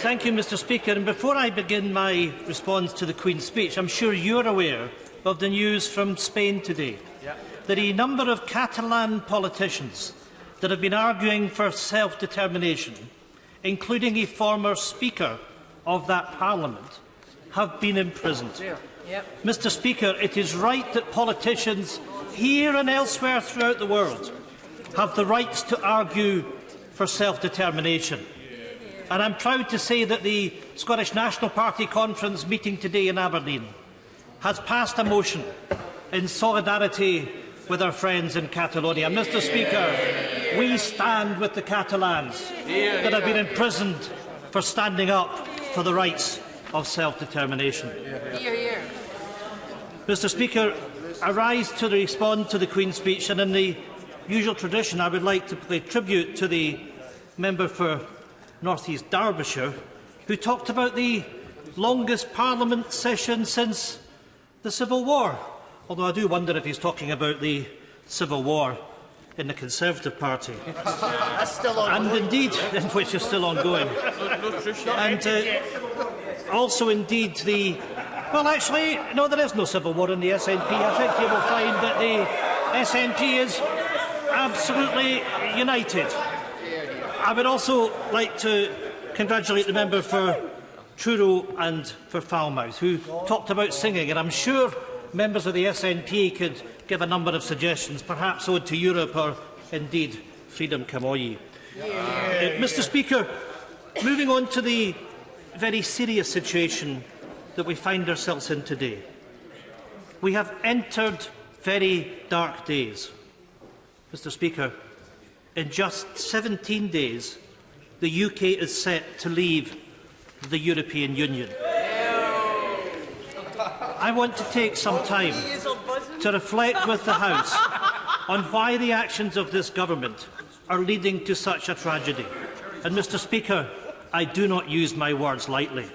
Thank you, Mr. Speaker. And before I begin my response to the Queen's speech, I'm sure you're aware of the news from Spain today. That a number of Catalan politicians that have been arguing for self-determination, including a former Speaker of that Parliament, have been imprisoned. Mr. Speaker, it is right that politicians here and elsewhere throughout the world have the rights to argue for self-determination. And I'm proud to say that the Scottish National Party conference meeting today in Aberdeen has passed a motion in solidarity with our friends in Catalonia. Mr. Speaker, we stand with the Catalans that have been imprisoned for standing up for the rights of self-determination. Mr. Speaker, I rise to respond to the Queen's speech, and in the usual tradition I would like to pay tribute to the member for North East Derbyshire, who talked about the longest Parliament session since the Civil War, although I do wonder if he's talking about the Civil War in the Conservative Party. That's still ongoing. And indeed, which is still ongoing. And also indeed the... Well, actually, no, there is no Civil War in the SNP. I think you will find that the SNP is absolutely united. I would also like to congratulate the member for Truro and for Falmouth, who talked about singing, and I'm sure members of the SNP could give a number of suggestions, perhaps Ode to Europe or indeed Freedom Camoyi. Mr. Speaker, moving on to the very serious situation that we find ourselves in today. We have entered very dark days. Mr. Speaker, in just 17 days, the UK is set to leave the European Union. I want to take some time to reflect with the House on why the actions of this government are leading to such a tragedy. And, Mr. Speaker, I do not use my words lightly.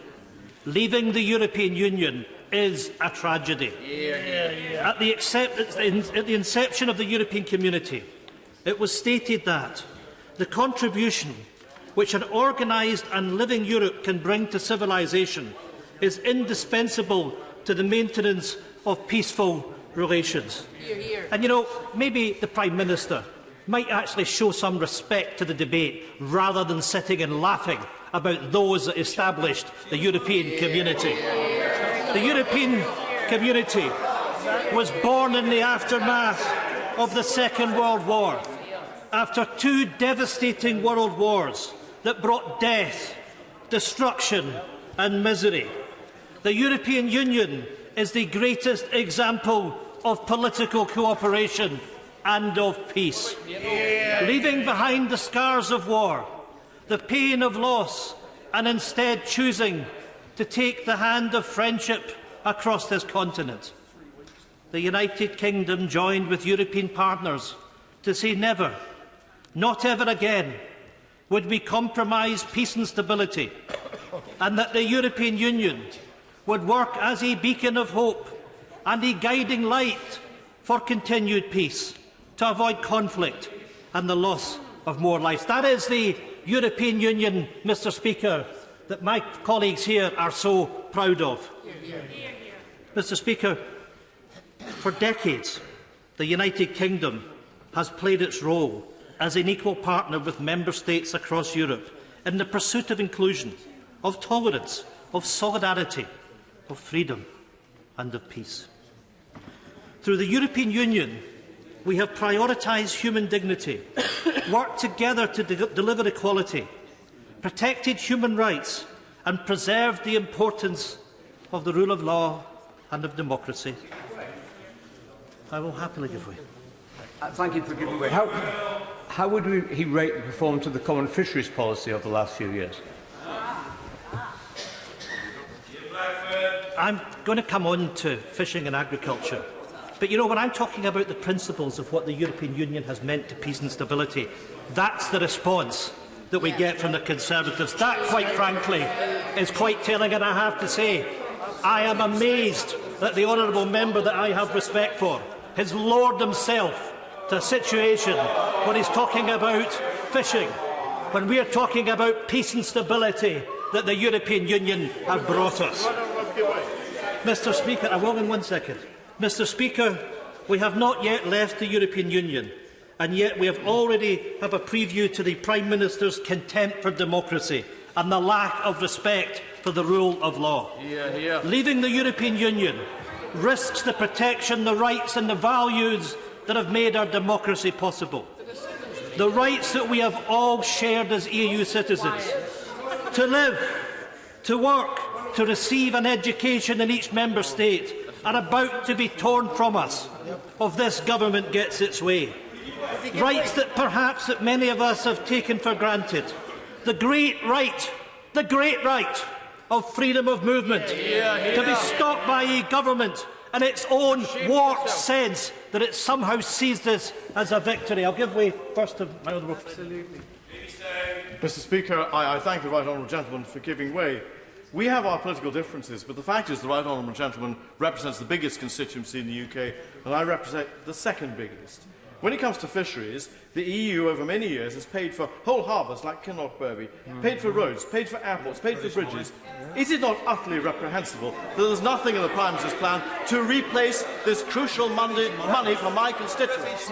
Leaving the European Union is a tragedy. At the inception of the European community, it was stated that the contribution which an organised and living Europe can bring to civilisation is indispensable to the maintenance of peaceful relations. And, you know, maybe the Prime Minister might actually show some respect to the debate rather than sitting and laughing about those that established the European community. The European community was born in the aftermath of the Second World War, after two devastating world wars that brought death, destruction and misery. The European Union is the greatest example of political cooperation and of peace. Leaving behind the scars of war, the pain of loss, and instead choosing to take the hand of friendship across this continent. The United Kingdom joined with European partners to say never, not ever again, would we compromise peace and stability, and that the European Union would work as a beacon of hope and a guiding light for continued peace, to avoid conflict and the loss of more lives. That is the European Union, Mr. Speaker, that my colleagues here are so proud of. Mr. Speaker, for decades, the United Kingdom has played its role as an equal partner with member states across Europe in the pursuit of inclusion, of tolerance, of solidarity, of freedom and of peace. Through the European Union, we have prioritised human dignity, worked together to deliver equality, protected human rights and preserved the importance of the rule of law and of democracy. I will happily give way. Thank you for giving way. How would he rate the performance of the common fisheries policy of the last few years? I'm going to come on to fishing and agriculture. But, you know, when I'm talking about the principles of what the European Union has meant to peace and stability, that's the response that we get from the Conservatives. That, quite frankly, is quite telling, and I have to say, I am amazed that the honourable member that I have respect for has lowered himself to a situation where he's talking about fishing, when we are talking about peace and stability that the European Union have brought us. Mr. Speaker, I will in 1 second. Mr. Speaker, we have not yet left the European Union, and yet we have already have a preview to the Prime Minister's contempt for democracy and the lack of respect for the rule of law. Leaving the European Union risks the protection, the rights and the values that have made our democracy possible. The rights that we have all shared as EU citizens. To live, to work, to receive an education in each member state are about to be torn from us if this government gets its way. Rights that perhaps that many of us have taken for granted. The great right of freedom of movement to be stopped by a government and its own warped sense that it somehow sees this as a victory. I'll give way first to my honourable friend. Mr. Speaker, I thank the right honourable gentleman for giving way. We have our political differences, but the fact is the right honourable gentleman represents the biggest constituency in the UK, and I represent the second biggest. When it comes to fisheries, the EU over many years has paid for whole harbours like Kinloch-Berby, paid for roads, paid for airports, paid for bridges. Is it not utterly reprehensible that there is nothing in the Prime Minister's plan to replace this crucial money for my constituents?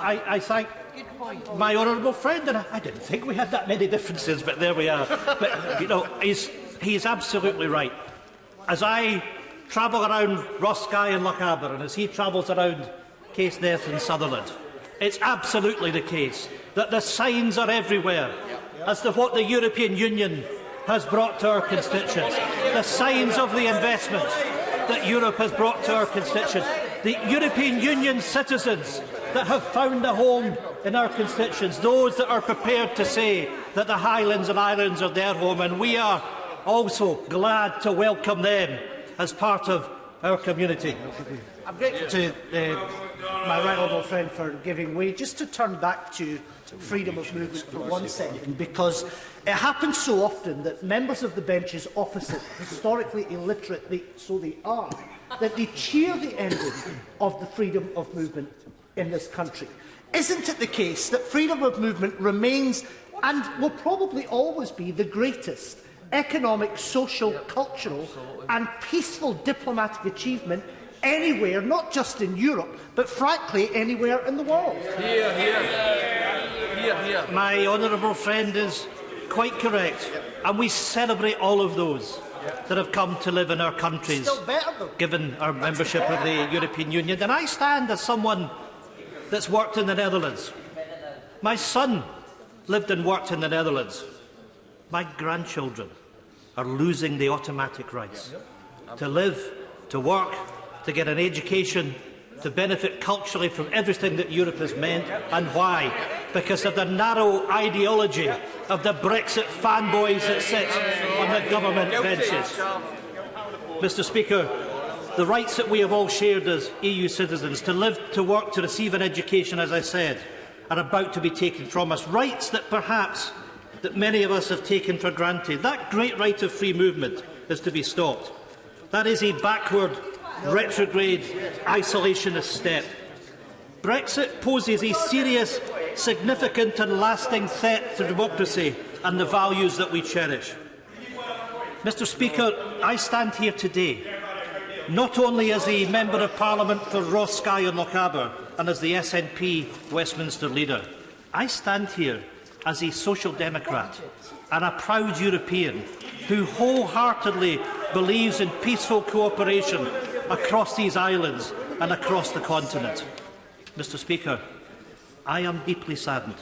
I thank my honourable friend, and I didn't think we had that many differences, but there we are. But, you know, he's absolutely right. As I travel around Roskilde and Lochaber, and as he travels around Caithness and Sutherland, it's absolutely the case that the signs are everywhere as to what the European Union has brought to our constituents. The signs of the investment that Europe has brought to our constituents. The European Union citizens that have found a home in our constituents, those that are prepared to say that the Highlands and Islands are their home, and we are also glad to welcome them as part of our community. I'm grateful to my right honourable friend for giving way. Just to turn back to freedom of movement for 1 second, because it happens so often that members of the benches opposite, historically illiterate, so they are, that they cheer the ending of the freedom of movement in this country. Isn't it the case that freedom of movement remains and will probably always be the greatest economic, social, cultural and peaceful diplomatic achievement anywhere, not just in Europe, but frankly anywhere in the world? My honourable friend is quite correct, and we celebrate all of those that have come to live in our countries, given our membership of the European Union. And I stand as someone that's worked in the Netherlands. My son lived and worked in the Netherlands. My grandchildren are losing the automatic rights to live, to work, to get an education, to benefit culturally from everything that Europe has meant. And why? Because of the narrow ideology of the Brexit fanboys that sit on the government benches. Mr. Speaker, the rights that we have all shared as EU citizens to live, to work, to receive an education, as I said, are about to be taken from us. Rights that perhaps that many of us have taken for granted. That great right of free movement is to be stopped. That is a backward, retrograde, isolationist step. Brexit poses a serious, significant and lasting threat to democracy and the values that we cherish. Mr. Speaker, I stand here today not only as a Member of Parliament for Roskilde and Lochaber and as the SNP Westminster leader. I stand here as a Social Democrat and a proud European who wholeheartedly believes in peaceful cooperation across these islands and across the continent. Mr. Speaker, I am deeply saddened.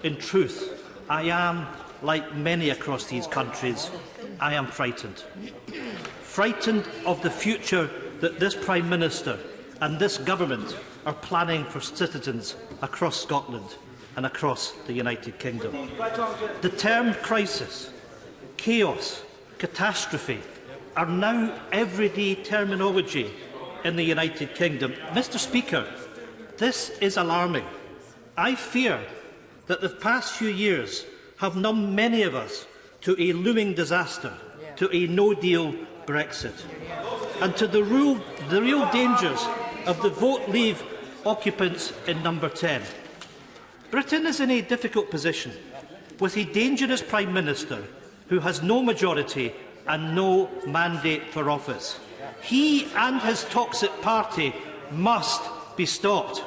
In truth, I am, like many across these countries, I am frightened. Frightened of the future that this Prime Minister and this government are planning for citizens across Scotland and across the United Kingdom. The term crisis, chaos, catastrophe are now everyday terminology in the United Kingdom. Mr. Speaker, this is alarming. I fear that the past few years have numbed many of us to a looming disaster, to a no-deal Brexit, and to the real dangers of the vote leave occupants in number 10. Britain is in a difficult position. with a dangerous Prime Minister who has no majority and no mandate for office. He and his toxic party must be stopped.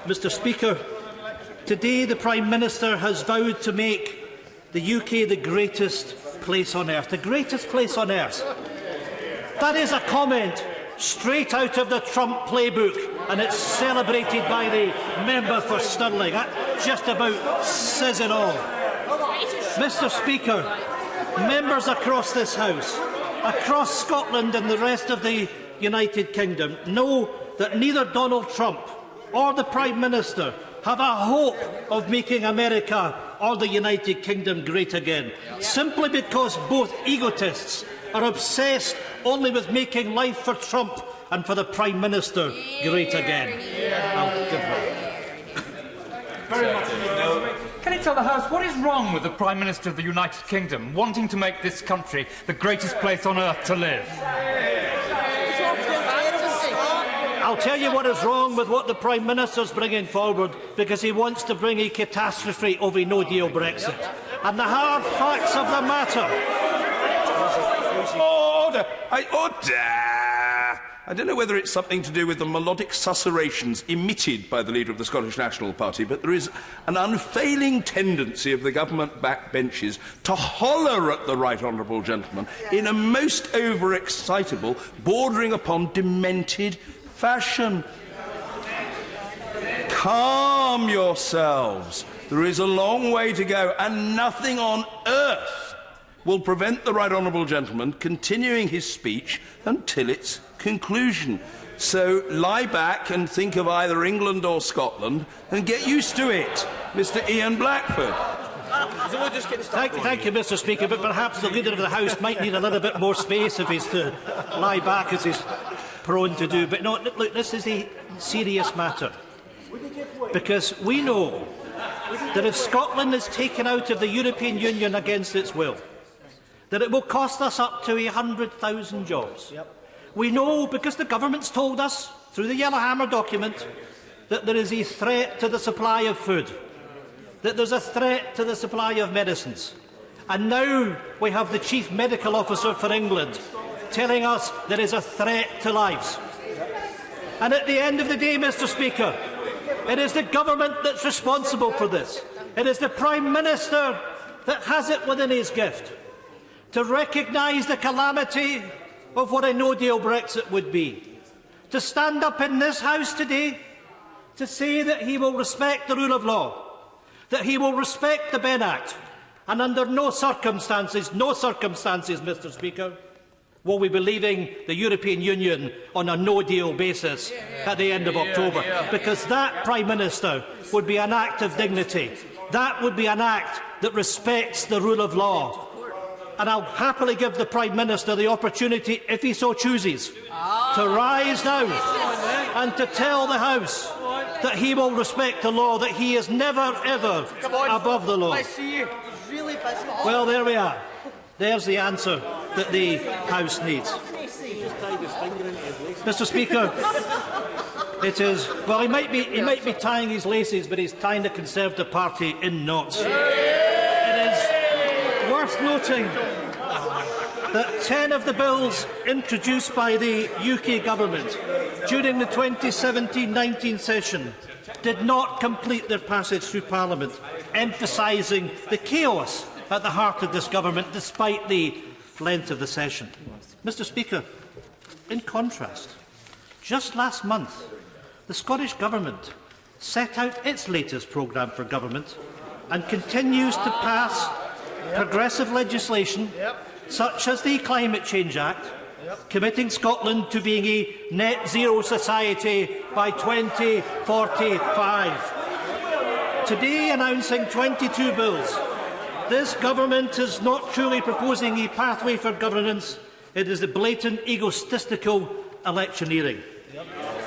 Mr. Speaker, today the Prime Minister has vowed to make the UK the greatest place on earth. The greatest place on earth. That is a comment straight out of the Trump playbook, and it's celebrated by the member for Stirling. That just about says it all. Mr. Speaker, members across this House, across Scotland and the rest of the United Kingdom know that neither Donald Trump or the Prime Minister have a hope of making America or the United Kingdom great again, simply because both egotists are obsessed only with making life for Trump and for the Prime Minister great again. Can you tell the House what is wrong with the Prime Minister of the United Kingdom wanting to make this country the greatest place on earth to live? I'll tell you what is wrong with what the Prime Minister is bringing forward, because he wants to bring a catastrophe of a no-deal Brexit. And the hard facts of the matter... Order! Order! I don't know whether it's something to do with the melodic susurrations emitted by the leader of the Scottish National Party, but there is an unfailing tendency of the government backbenches to holler at the right honourable gentleman in a most over-excitable, bordering upon demented fashion. Calm yourselves. There is a long way to go, and nothing on earth will prevent the right honourable gentleman continuing his speech until its conclusion. So lie back and think of either England or Scotland and get used to it, Mr. Ian Blackford. Thank you, Mr. Speaker, but perhaps the Leader of the House might need a little bit more space if he's to lie back, as he's prone to do. But no, look, this is a serious matter, because we know that if Scotland is taken out of the European Union against its will, that it will cost us up to 100,000 jobs. We know, because the government's told us, through the Yellowhammer document, that there is a threat to the supply of food, that there's a threat to the supply of medicines. And now we have the Chief Medical Officer for England telling us there is a threat to lives. And at the end of the day, Mr. Speaker, it is the government that's responsible for this. It is the Prime Minister that has it within his gift to recognise the calamity of what a no-deal Brexit would be, to stand up in this House today to say that he will respect the rule of law, that he will respect the Benn Act, and under no circumstances, Mr. Speaker, will we be leaving the European Union on a no-deal basis at the end of October, because that, Prime Minister, would be an act of dignity. That would be an act that respects the rule of law. And I'll happily give the Prime Minister the opportunity, if he so chooses, to rise now and to tell the House that he will respect the law, that he is never, ever above the law. Well, there we are. There's the answer that the House needs. Mr. Speaker, it is... Well, he might be tying his laces, but he's tying the Conservative Party in knots. It is worth noting that 10 of the bills introduced by the UK Government during the 2017-19 session did not complete their passage through Parliament, emphasising the chaos at the heart of this government, despite the length of the session. Mr. Speaker, in contrast, just last month, the Scottish Government set out its latest programme for government and continues to pass progressive legislation such as the Climate Change Act, committing Scotland to being a net zero society by 2045. Today announcing 22 bills, this government is not truly proposing a pathway for governance, it is a blatant egotistical electioneering.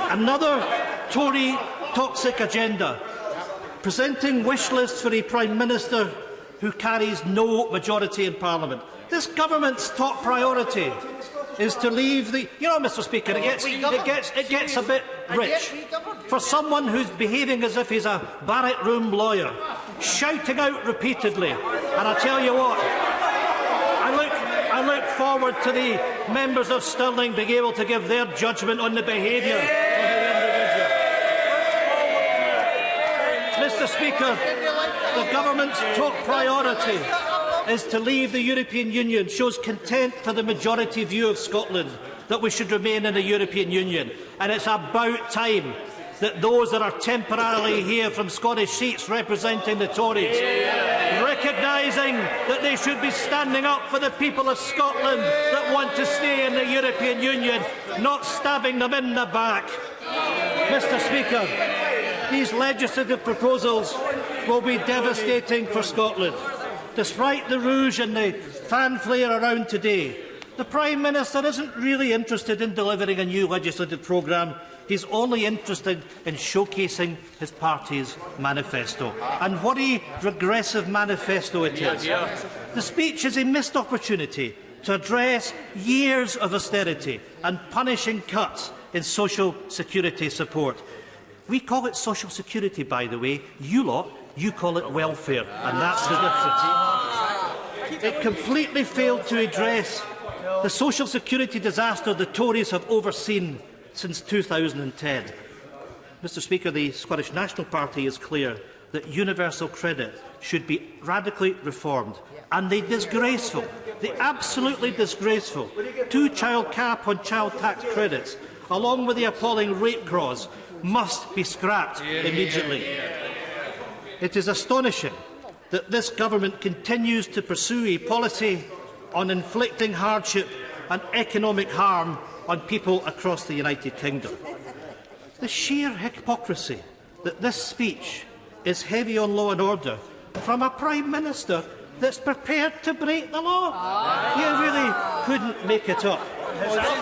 Another Tory toxic agenda, presenting wish lists for a Prime Minister who carries no majority in Parliament. This government's top priority is to leave the... You know, Mr. Speaker, it gets a bit rich for someone who's behaving as if he's a Barrack Room lawyer shouting out repeatedly. And I tell you what, I look forward to the members of Stirling being able to give their judgment on the behaviour of the individual. Mr. Speaker, the government's top priority is to leave the European Union, shows contempt for the majority view of Scotland that we should remain in the European Union. And it's about time that those that are temporarily here from Scottish seats representing the Tories, recognising that they should be standing up for the people of Scotland that want to stay in the European Union, not stabbing them in the back. Mr. Speaker, these legislative proposals will be devastating for Scotland. Despite the rouge and the fanfare around today, the Prime Minister isn't really interested in delivering a new legislative programme. He's only interested in showcasing his party's manifesto. And what a regressive manifesto it is. The speech is a missed opportunity to address years of austerity and punishing cuts in social security support. We call it social security, by the way. You call it welfare, and that's the difference. It completely failed to address the social security disaster the Tories have overseen since 2010. Mr. Speaker, the Scottish National Party is clear that universal credit should be radically reformed, and the absolutely disgraceful two-child cap on child tax credits, along with the appalling rape clause, must be scrapped immediately. It is astonishing that this government continues to pursue a policy on inflicting hardship and economic harm on people across the United Kingdom. The sheer hypocrisy that this speech is heavy on law and order from a Prime Minister that's prepared to break the law. You really couldn't make it up.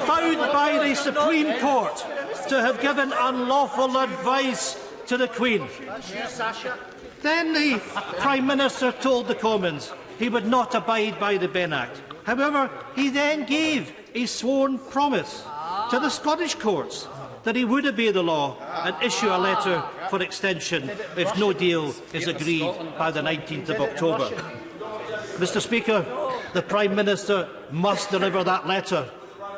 Found by the Supreme Court to have given unlawful advice to the Queen. Then the Prime Minister told the Commons he would not abide by the Benn Act. However, he then gave a sworn promise to the Scottish courts that he would obey the law and issue a letter for extension if no deal is agreed by the 19th of October. Mr. Speaker, the Prime Minister must deliver that letter,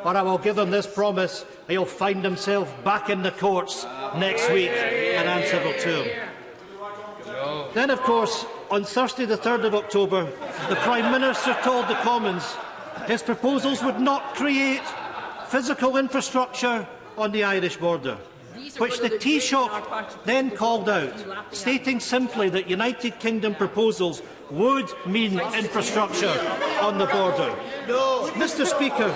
or I will give him this promise: he'll find himself back in the courts next week and answerable to him. Then, of course, on Thursday the 3rd of October, the Prime Minister told the Commons his proposals would not create physical infrastructure on the Irish border, which the Taoiseach then called out, stating simply that United Kingdom proposals would mean infrastructure on the border. Mr. Speaker,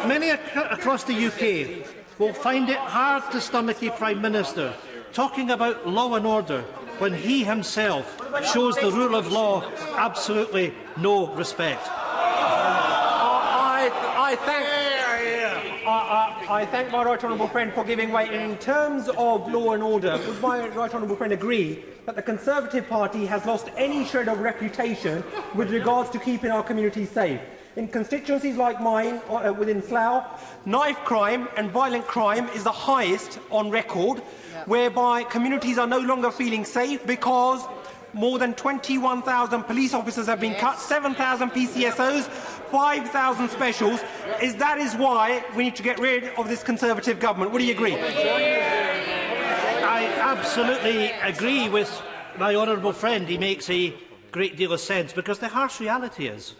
many across the UK will find it hard to stomach a Prime Minister talking about law and order when he himself shows the rule of law absolutely no respect. I thank my right honourable friend for giving way. In terms of law and order, would my right honourable friend agree that the Conservative Party has lost any shred of reputation with regards to keeping our communities safe? In constituencies like mine, within Slough, knife crime and violent crime is the highest on record, whereby communities are no longer feeling safe because more than 21,000 police officers have been cut, 7,000 PCSOs, 5,000 specials. That is why we need to get rid of this Conservative government. Would you agree? I absolutely agree with my honourable friend. He makes a great deal of sense, because the harsh reality is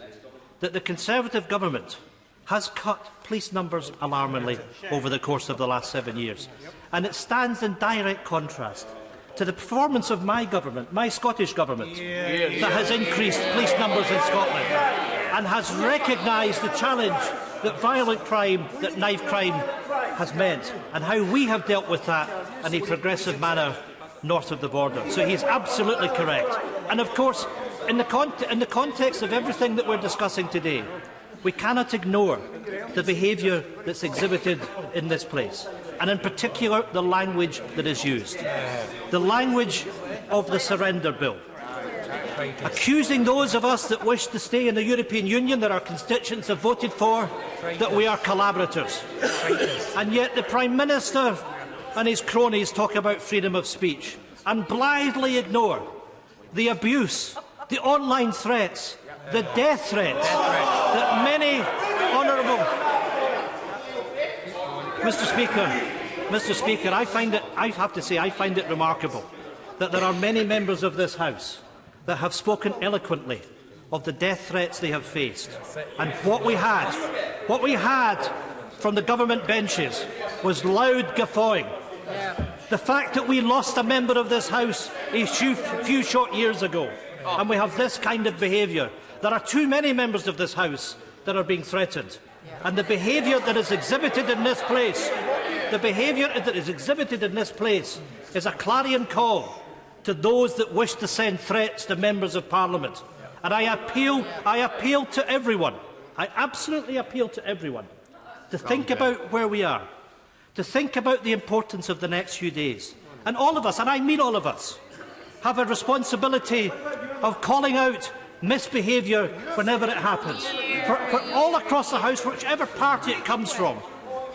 that the Conservative government has cut police numbers alarmingly over the course of the last 7 years. And it stands in direct contrast to the performance of my government, my Scottish government, that has increased police numbers in Scotland and has recognised the challenge that violent crime, that knife crime has meant, and how we have dealt with that in a progressive manner north of the border. So he is absolutely correct. And of course, in the context of everything that we're discussing today, we cannot ignore the behaviour that's exhibited in this place, and in particular the language that is used. The language of the surrender bill, accusing those of us that wish to stay in the European Union, that our constituents have voted for, that we are collaborators. And yet the Prime Minister and his cronies talk about freedom of speech and blithely ignore the abuse, the online threats, the death threats that many honourable... Mr. Speaker, I have to say, I find it remarkable that there are many members of this House that have spoken eloquently of the death threats they have faced. And what we had from the government benches was loud guffawing. The fact that we lost a member of this House a few short years ago, and we have this kind of behaviour. There are too many members of this House that are being threatened. And the behaviour that is exhibited in this place, is a clarion call to those that wish to send threats to members of Parliament. And I appeal to everyone, I absolutely appeal to everyone, to think about where we are, to think about the importance of the next few days. And all of us, and I mean all of us, have a responsibility of calling out misbehaviour whenever it happens. For all across the House, whichever party it comes from,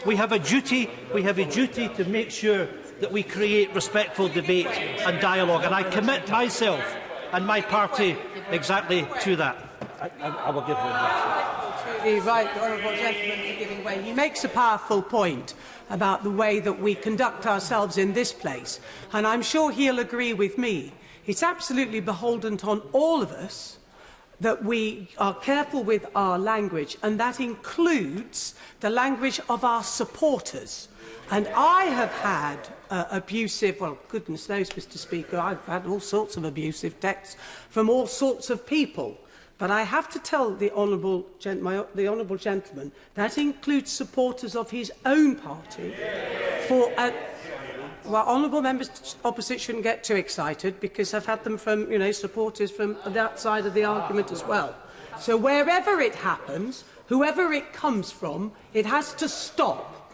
we have a duty to make sure that we create respectful debate and dialogue. And I commit myself and my party exactly to that. I will give you the right honourable gentleman for giving way. He makes a powerful point about the way that we conduct ourselves in this place, and I'm sure he'll agree with me. It's absolutely beholden on all of us that we are careful with our language, and that includes the language of our supporters. And I have had abusive, well, goodness knows, Mr. Speaker, I've had all sorts of abusive texts from all sorts of people. But I have to tell the honourable gentleman that includes supporters of his own party. Well, honourable members opposite shouldn't get too excited, because I've had them from, supporters from that side of the argument as well. So wherever it happens, whoever it comes from, it has to stop.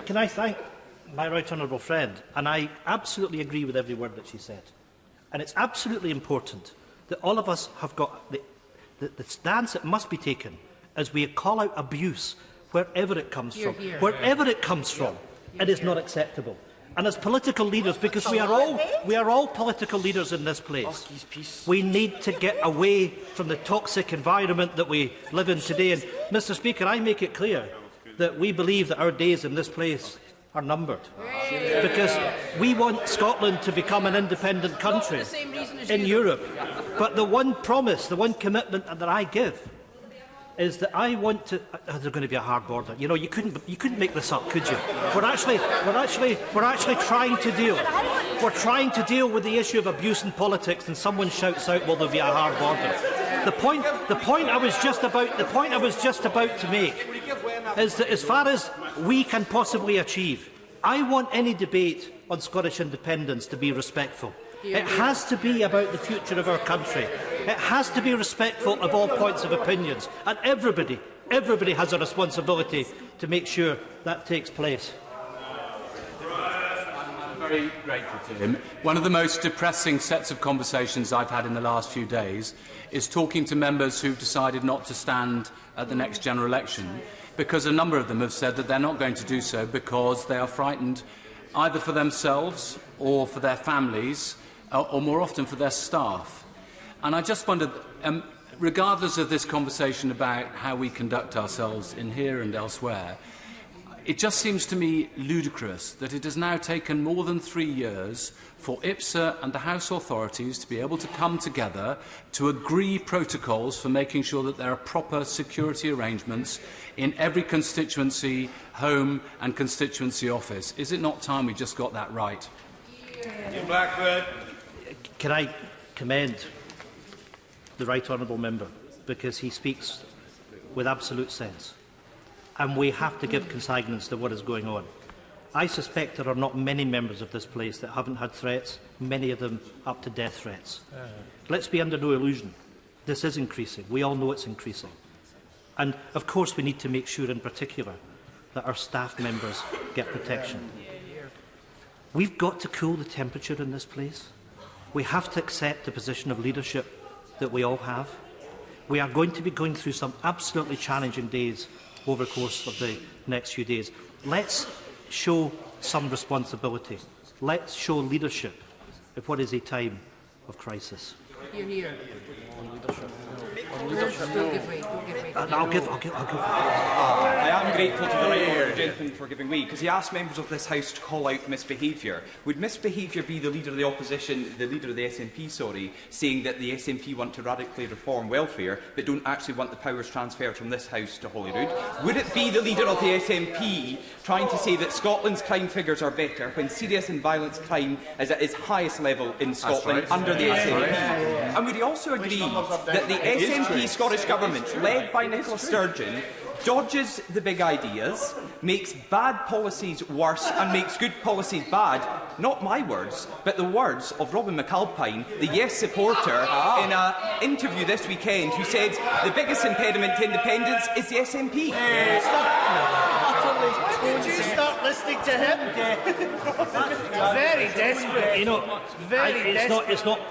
Can I thank my right honourable friend? And I absolutely agree with every word that she said. And it's absolutely important that all of us have got the stance that must be taken as we call out abuse wherever it comes from. Wherever it comes from, it is not acceptable. And as political leaders, because we are all political leaders in this place, we need to get away from the toxic environment that we live in today. And, Mr. Speaker, I make it clear that we believe that our days in this place are numbered, because we want Scotland to become an independent country in Europe. But the one promise, the one commitment that I give is that I want to. There's going to be a hard border. You couldn't make this up, could you? We're actually trying to deal. We're trying to deal with the issue of abuse in politics, and someone shouts out, "Well, there'll be a hard border." The point I was just about to make is that as far as we can possibly achieve, I want any debate on Scottish independence to be respectful. It has to be about the future of our country. It has to be respectful of all points of opinions. And everybody has a responsibility to make sure that takes place. I'm very grateful to him. One of the most depressing sets of conversations I've had in the last few days is talking to members who've decided not to stand at the next general election, because a number of them have said that they're not going to do so because they are frightened either for themselves or for their families, or more often for their staff. And I just wondered, regardless of this conversation about how we conduct ourselves in here and elsewhere, it just seems to me ludicrous that it has now taken more than 3 years for IPSA and the House authorities to be able to come together to agree protocols for making sure that there are proper security arrangements in every constituency home and constituency office. Is it not time we just got that right? In Blackford. Can I commend the right honourable member, because he speaks with absolute sense, and we have to give consignments to what is going on. I suspect there are not many members of this place that haven't had threats, many of them up to death threats. Let's be under no illusion. This is increasing. We all know it's increasing. And, of course, we need to make sure in particular that our staff members get protection. We've got to cool the temperature in this place. We have to accept the position of leadership that we all have. We are going to be going through some absolutely challenging days over the course of the next few days. Let's show some responsibility. Let's show leadership at what is a time of crisis. Hear, hear. I am grateful to the right honourable gentleman for giving way, because he asked members of this House to call out misbehaviour. Would misbehaviour be the leader of the opposition, the leader of the SNP, saying that the SNP want to radically reform welfare but don't actually want the powers transferred from this House to Holyrood? Would it be the leader of the SNP trying to say that Scotland's crime figures are better when serious and violent crime is at its highest level in Scotland under the SNP? And would he also agree that the SNP Scottish Government, led by Nicola Sturgeon, dodges the big ideas, makes bad policies worse and makes good policies bad? Not my words, but the words of Robin McAlpine, the Yes supporter, in an interview this weekend, who said the biggest impediment to independence is the SNP. Would you start listening to him? Very desperate. You know,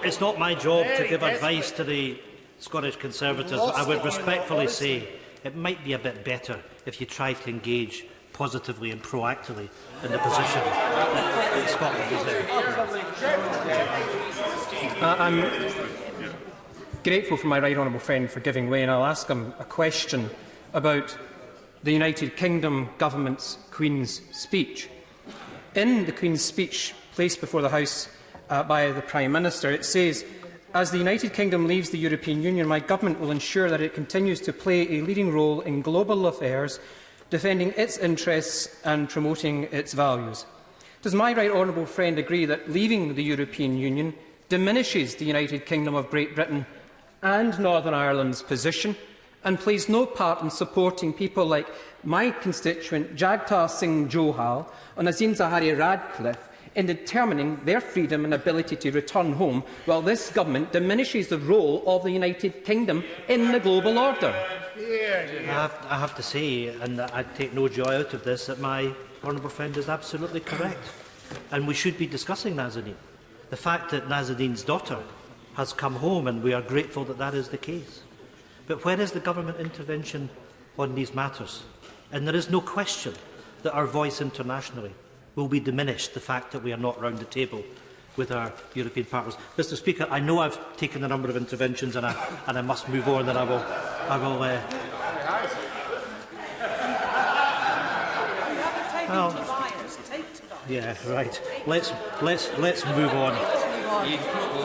it's not my job to give advice to the Scottish Conservatives. I would respectfully say it might be a bit better if you try to engage positively and proactively in the position that Scotland is in. I'm grateful for my right honourable friend for giving way, and I'll ask him a question about the United Kingdom Government's Queen's speech. In the Queen's speech placed before the House by the Prime Minister, it says, "As the United Kingdom leaves the European Union, my government will ensure that it continues to play a leading role in global affairs, defending its interests and promoting its values." Does my right honourable friend agree that leaving the European Union diminishes the United Kingdom of Great Britain and Northern Ireland's position, and plays no part in supporting people like my constituent Jagtar Singh Johal and Azim Zahari Radcliffe in determining their freedom and ability to return home, while this government diminishes the role of the United Kingdom in the global order? I have to say, and I take no joy out of this, that my honourable friend is absolutely correct. And we should be discussing Nazanin. The fact that Nazanin's daughter has come home, and we are grateful that that is the case. But where is the government intervention on these matters? And there is no question that our voice internationally will be diminished, the fact that we are not round the table with our European partners. Mr. Speaker, I know I've taken a number of interventions and I must move on, and I will yeah, right. Let's move on.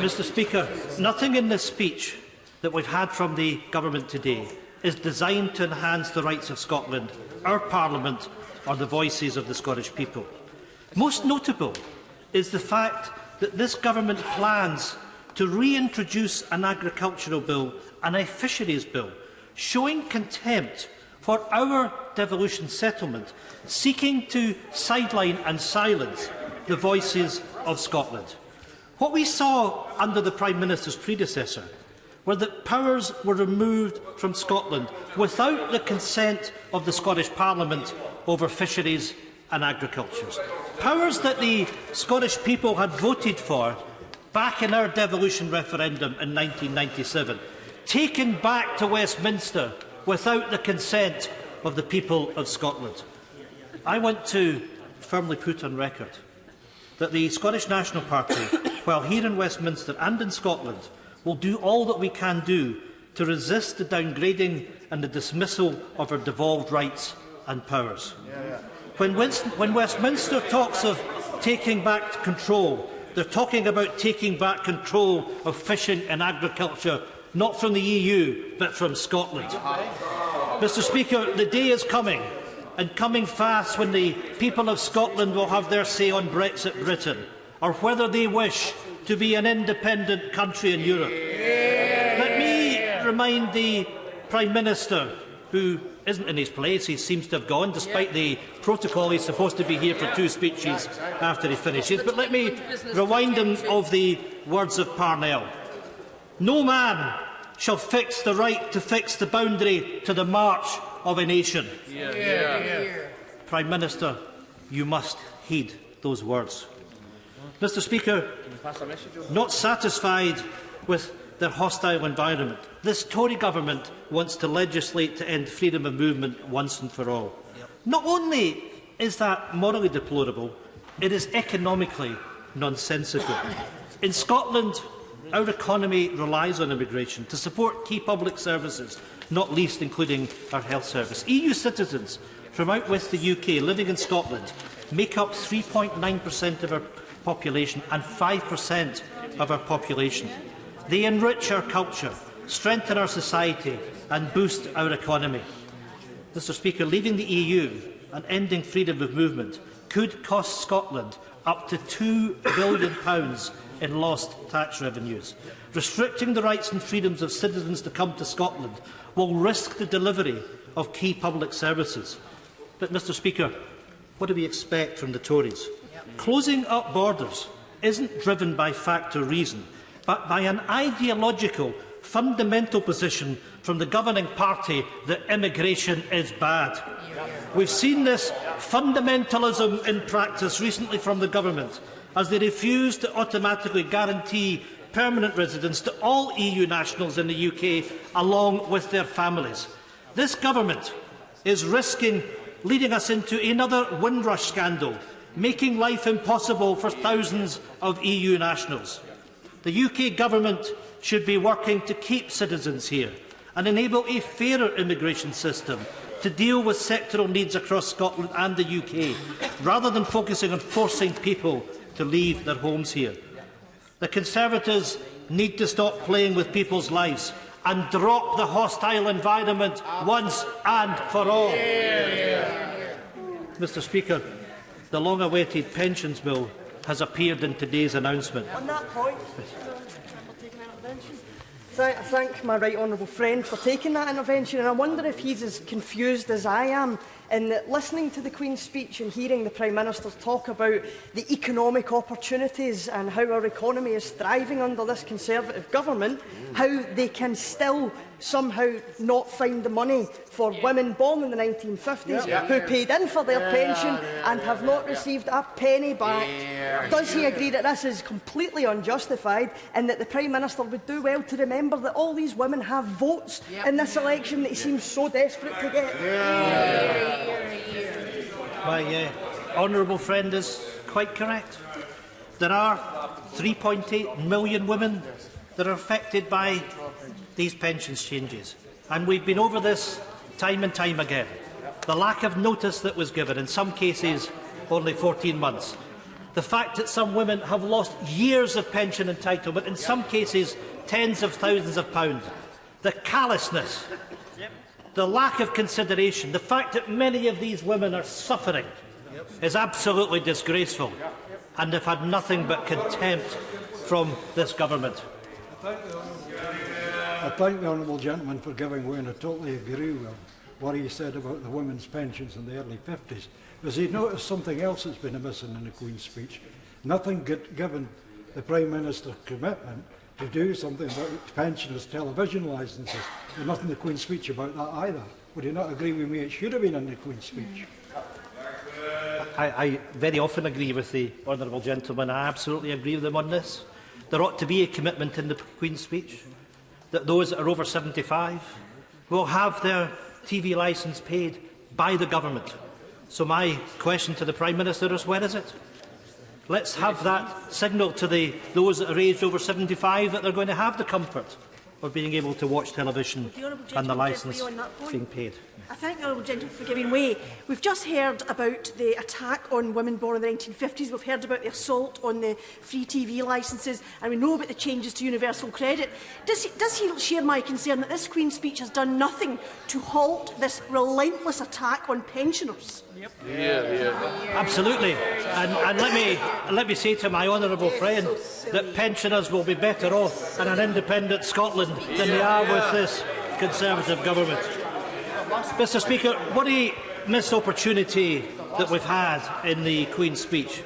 Mr. Speaker, nothing in this speech that we've had from the government today is designed to enhance the rights of Scotland, our Parliament, or the voices of the Scottish people. Most notable is the fact that this government plans to reintroduce an agricultural bill and a fisheries bill, showing contempt for our devolution settlement, seeking to sideline and silence the voices of Scotland. What we saw under the Prime Minister's predecessor were that powers were removed from Scotland without the consent of the Scottish Parliament over fisheries and agriculture. Powers that the Scottish people had voted for back in our devolution referendum in 1997, taken back to Westminster without the consent of the people of Scotland. I want to firmly put on record that the Scottish National Party, while here in Westminster and in Scotland, will do all that we can do to resist the downgrading and the dismissal of our devolved rights and powers. When Westminster talks of taking back control, they're talking about taking back control of fishing and agriculture, not from the EU, but from Scotland. Mr. Speaker, the day is coming, and coming fast, when the people of Scotland will have their say on Brexit Britain, or whether they wish to be an independent country in Europe. Let me remind the Prime Minister, who isn't in his place, he seems to have gone, despite the protocol he's supposed to be here for 2 speeches after he finishes, but let me remind him of the words of Parnell. No man shall fix the right to fix the boundary to the march of a nation. Prime Minister, you must heed those words. Mr. Speaker, not satisfied with their hostile environment, this Tory government wants to legislate to end freedom of movement once and for all. Not only is that morally deplorable, it is economically nonsensical. In Scotland, our economy relies on immigration to support key public services, not least including our health service. EU citizens from out with the UK living in Scotland make up 3.9% of our population and 5% of our population. They enrich our culture, strengthen our society and boost our economy. Mr. Speaker, leaving the EU and ending freedom of movement could cost Scotland up to £2 billion in lost tax revenues. Restricting the rights and freedoms of citizens to come to Scotland will risk the delivery of key public services. But, Mr. Speaker, what do we expect from the Tories? Closing up borders isn't driven by fact or reason, but by an ideological, fundamental position from the governing party that immigration is bad. We've seen this fundamentalism in practice recently from the government, as they refuse to automatically guarantee permanent residence to all EU nationals in the UK, along with their families. This government is risking leading us into another Windrush scandal, making life impossible for thousands of EU nationals. The UK government should be working to keep citizens here and enable a fairer immigration system to deal with sectoral needs across Scotland and the UK, rather than focusing on forcing people to leave their homes here. The Conservatives need to stop playing with people's lives and drop the hostile environment once and for all. Mr. Speaker, the long-awaited pensions bill has appeared in today's announcement. On that point, I thank my right honourable friend for taking that intervention, and I wonder if he's as confused as I am in that, listening to the Queen's speech and hearing the Prime Minister talk about the economic opportunities and how our economy is thriving under this Conservative government, how they can still somehow not find the money for women born in the 1950s who paid in for their pension and have not received a penny back. Does he agree that this is completely unjustified and that the Prime Minister would do well to remember that all these women have votes in this election that he seems so desperate to get? My honourable friend is quite correct. There are 3.8 million women that are affected by these pensions changes, and we've been over this time and time again. The lack of notice that was given, in some cases only 14 months. The fact that some women have lost years of pension entitlement, in some cases tens of thousands of pounds. The callousness, the lack of consideration, the fact that many of these women are suffering is absolutely disgraceful, and they've had nothing but contempt from this government. I thank the honourable gentleman for giving way, and I totally agree with what he said about the women's pensions in the early 50s. Because he noticed something else that's been missing in the Queen's speech. Nothing given the Prime Minister's commitment to do something about pensioners' television licences. There's nothing in the Queen's speech about that either. Would you not agree with me? It should have been in the Queen's speech. I very often agree with the honourable gentleman. I absolutely agree with him on this. There ought to be a commitment in the Queen's speech that those that are over 75 will have their TV licence paid by the government. So my question to the Prime Minister is, where is it? Let's have that signal to those that are aged over 75 that they're going to have the comfort of being able to watch television and the licence being paid. I thank the honourable gentleman for giving way. We've just heard about the attack on women born in the 1950s. We've heard about the assault on the free TV licences, and we know about the changes to universal credit. Does he share my concern that this Queen's speech has done nothing to halt this relentless attack on pensioners? Absolutely. And let me say to my honourable friend that pensioners will be better off in an independent Scotland than they are with this Conservative government. Mr. Speaker, what a missed opportunity that we've had in the Queen's speech.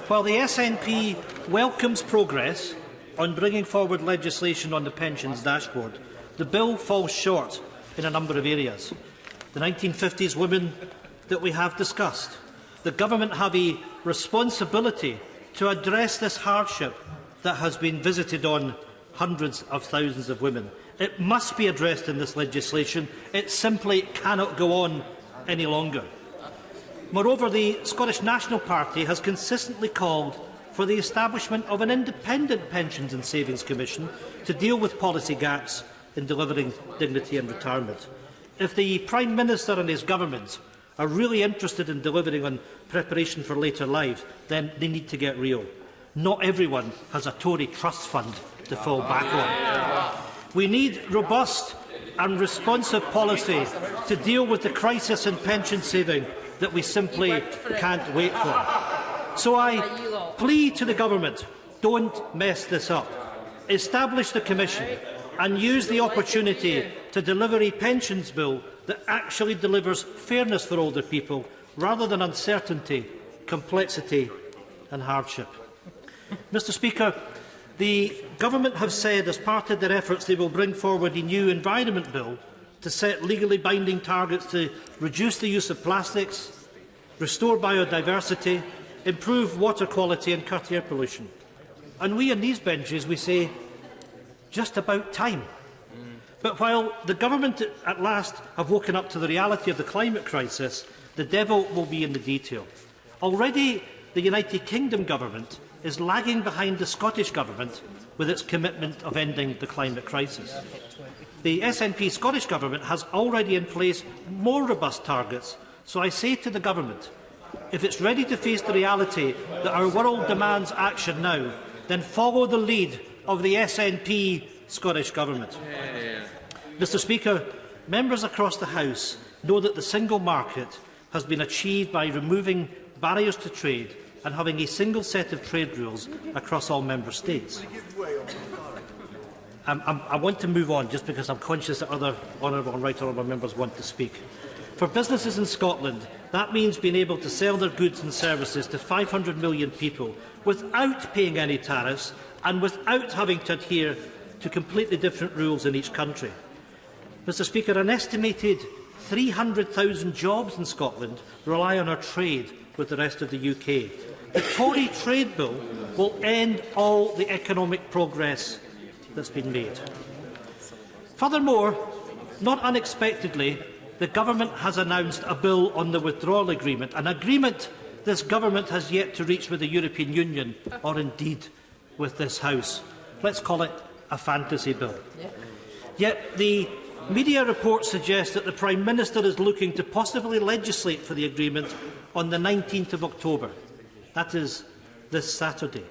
While the SNP welcomes progress on bringing forward legislation on the pensions dashboard, the bill falls short in a number of areas. The 1950s women that we have discussed. The government have a responsibility to address this hardship that has been visited on hundreds of thousands of women. It must be addressed in this legislation. It simply cannot go on any longer. Moreover, the Scottish National Party has consistently called for the establishment of an independent Pensions and Savings Commission to deal with policy gaps in delivering dignity and retirement. If the Prime Minister and his government are really interested in delivering on preparation for later life, then they need to get real. Not everyone has a Tory trust fund to fall back on. We need robust and responsive policy to deal with the crisis in pension saving that we simply can't wait for. So I plead to the Government, don't mess this up. Establish the Commission and use the opportunity to deliver a pensions bill that actually delivers fairness for older people, rather than uncertainty, complexity and hardship. Mr Speaker, the Government have said as part of their efforts they will bring forward a new environment bill to set legally binding targets to reduce the use of plastics, restore biodiversity, improve water quality and cut air pollution. And we in these benches, we say, just about time. But while the Government at last have woken up to the reality of the climate crisis, the devil will be in the detail. Already, the United Kingdom Government is lagging behind the Scottish Government with its commitment of ending the climate crisis. The SNP Scottish Government has already in place more robust targets, so I say to the Government, if it's ready to face the reality that our world demands action now, then follow the lead of the SNP Scottish Government. Mr Speaker, members across the House know that the single market has been achieved by removing barriers to trade and having a single set of trade rules across all member states. I want to move on just because I'm conscious that other honourable and right honourable members want to speak. For businesses in Scotland, that means being able to sell their goods and services to 500 million people without paying any tariffs and without having to adhere to completely different rules in each country. Mr Speaker, an estimated 300,000 jobs in Scotland rely on our trade with the rest of the UK. The Tory trade bill will end all the economic progress that's been made. Furthermore, not unexpectedly, the Government has announced a bill on the withdrawal agreement, an agreement this Government has yet to reach with the European Union, or indeed with this House. Let's call it a fantasy bill. Yet the media reports suggest that the Prime Minister is looking to possibly legislate for the agreement on the 19th of October. That is this Saturday.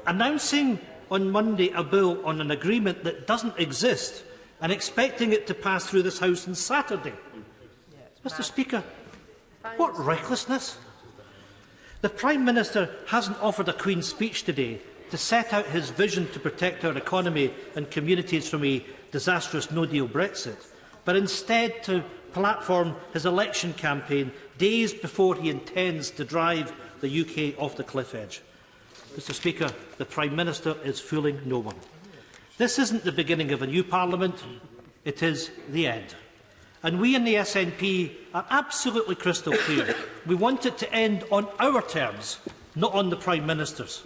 Announcing on Monday a bill on an agreement that doesn't exist and expecting it to pass through this House on Saturday. Mr Speaker, what recklessness! The Prime Minister hasn't offered a Queen's speech today to set out his vision to protect our economy and communities from a disastrous no-deal Brexit, but instead to platform his election campaign days before he intends to drive the UK off the cliff edge. Mr Speaker, the Prime Minister is fooling no one. This isn't the beginning of a new Parliament, it is the end. And we in the SNP are absolutely crystal clear. We want it to end on our terms, not on the Prime Minister's.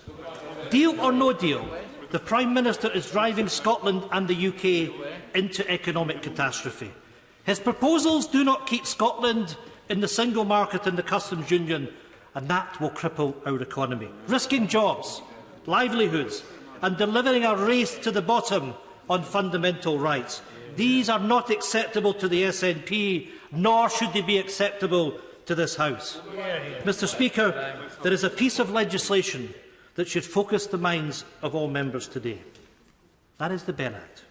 Deal or no deal, the Prime Minister is driving Scotland and the UK into economic catastrophe. His proposals do not keep Scotland in the single market and the customs union, and that will cripple our economy, risking jobs, livelihoods and delivering a race to the bottom on fundamental rights. These are not acceptable to the SNP, nor should they be acceptable to this House. Mr Speaker, there is a piece of legislation that should focus the minds of all members today. That is the Benn Act.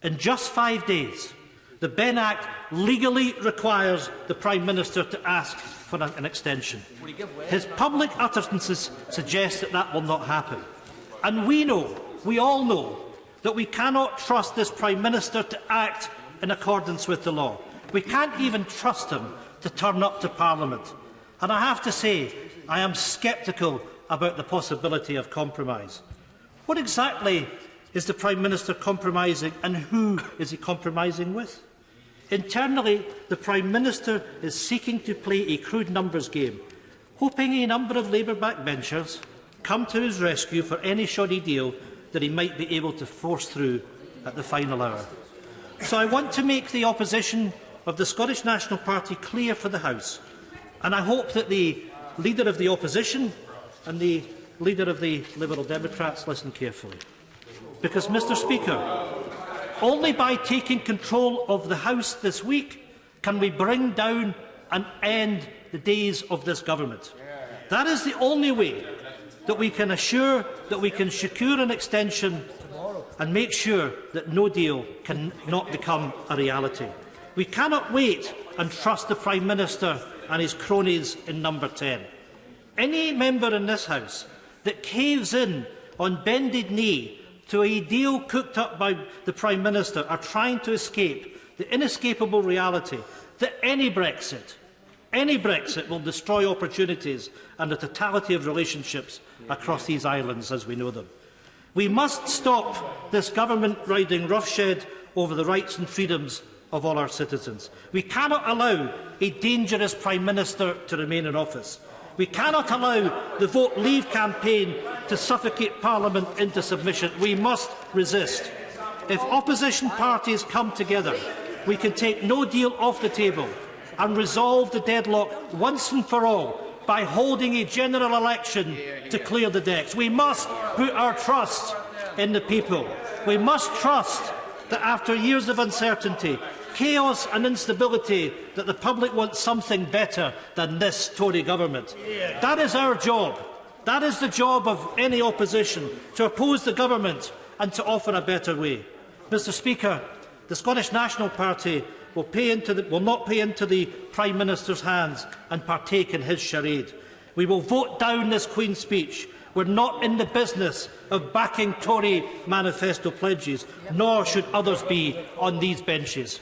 In just 5 days, the Benn Act legally requires the Prime Minister to ask for an extension. His public utterances suggest that that will not happen. And we all know, that we cannot trust this Prime Minister to act in accordance with the law. We can't even trust him to turn up to Parliament. And I have to say, I am sceptical about the possibility of compromise. What exactly is the Prime Minister compromising, and who is he compromising with? Internally, the Prime Minister is seeking to play a crude numbers game, hoping a number of Labour backbenchers come to his rescue for any shoddy deal that he might be able to force through at the final hour. So I want to make the opposition of the Scottish National Party clear for the House, and I hope that the Leader of the Opposition and the Leader of the Liberal Democrats, listen carefully. Because, Mr Speaker, only by taking control of the House this week can we bring down and end the days of this government. That is the only way that we can assure that we can secure an extension and make sure that no deal can not become a reality. We cannot wait and trust the Prime Minister and his cronies in Number 10. Any member in this House that caves in on bended knee to a deal cooked up by the Prime Minister are trying to escape the inescapable reality that any Brexit will destroy opportunities and the totality of relationships across these islands as we know them. We must stop this government riding roughshed over the rights and freedoms of all our citizens. We cannot allow a dangerous Prime Minister to remain in office. We cannot allow the Vote Leave campaign to suffocate Parliament into submission. We must resist. If opposition parties come together, we can take no deal off the table and resolve the deadlock once and for all by holding a general election to clear the decks. We must put our trust in the people. We must trust that after years of uncertainty, chaos and instability, that the public wants something better than this Tory government. That is our job. That is the job of any opposition, to oppose the government and to offer a better way. Mr Speaker, the Scottish National Party will not pay into the Prime Minister's hands and partake in his charade. We will vote down this Queen's speech. We're not in the business of backing Tory manifesto pledges, nor should others be on these benches.